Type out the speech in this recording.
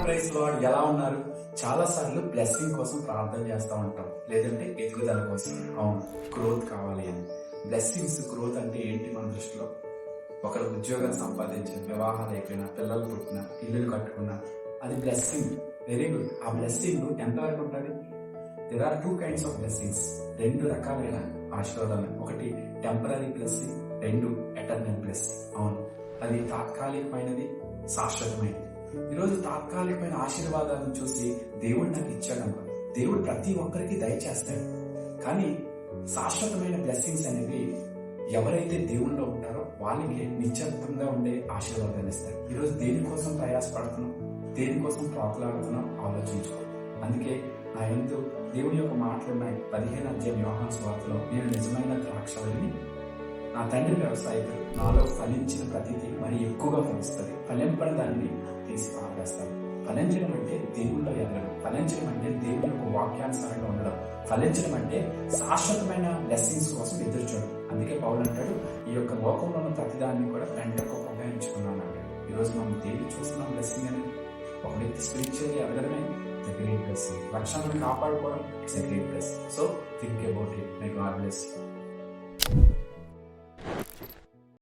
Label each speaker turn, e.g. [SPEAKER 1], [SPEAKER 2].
[SPEAKER 1] Praise lord, ఎలా ఉన్నారు? చాలా సార్లు బ్లెస్సింగ్ కోసం ప్రార్థన చేస్తూ ఉంటాం, లేదంటే ఎదుగుదల కోసం. అవును, గ్రోత్ కావాలి అని. బ్లెస్సింగ్స్, గ్రోత్ అంటే ఏంటి మన దృష్టిలో? ఒకరు ఉద్యోగం సంపాదించిన, వివాహాలు అయిపోయినా, పిల్లలు పుట్టినా, ఇల్లులు కట్టుకున్నా, అది బ్లెస్సింగ్. Very good. ఆ బ్లెస్సింగ్ ఎంతవరకు ఉంటుంది? There are two kinds of blessings. రెండు రకాలైన ఆశీర్వాదాలు. ఒకటి టెంపరీ బ్లెస్సింగ్, రెండు ఎటర్నల్ బ్లెస్సింగ్. అవును, అది తాత్కాలికమైనది, శాశ్వతమైనది. ఈరోజు తాత్కాలికమైన ఆశీర్వాదాలను చూసి దేవుడు నాకు ఇచ్చాడు అనుకో, దేవుడు ప్రతి ఒక్కరికి దయచేస్తాడు. కానీ శాశ్వతమైన బ్లెస్సింగ్స్ అనేవి ఎవరైతే దేవుణ్ణిలో ఉంటారో వాళ్ళకి నిశ్చలంగా ఉండే ఆశీర్వాదాలు ఇస్తారు. ఈరోజు దేనికోసం ప్రయాసపడుతున్నాం, దేనికోసం ప్రాకులాడుతున్నాం ఆలోచించుకో. అందుకే నా యందు దేవుని యొక్క మాటలు ఉన్నాయి. 15వ అధ్యాయం యోహాను సువార్తలో, నేను నిజమైన ద్రాక్షవల్లిని, నా తండ్రి వ్యవసాయకుడు, నాలో ఫలించిన ప్రతిదీ మరి ఎక్కువగా ఫలిస్తుంది, ఫలింపని దాన్ని తీసి పారేస్తాను. ఫలించడం అంటే దేవుళ్ళో ఎదగడం, ఫలించడం అంటే దేవుని యొక్క వాక్యానుసారంగా ఉండడం, ఫలించడం అంటే శాశ్వతమైన బ్లెస్సింగ్స్ కోసం ఎదురు చూడడం. అందుకే పౌలు అంటాడు, ఈ యొక్క లోకంలో ఉన్న ప్రతిదాన్ని కూడా పెంటకు ఉపయోగించుకున్నాను అంటాడు. ఈరోజు మనం దేన్ని చూస్తున్నాం బ్లెస్సింగ్ అనేది? ఒక వ్యక్తి స్పిరిచువల్లీ ఎదగడమే ద గ్రేట్ బ్లెస్సింగ్. రక్షణను కాపాడుకోవడం it's a great blessing. So think about it. May God bless you.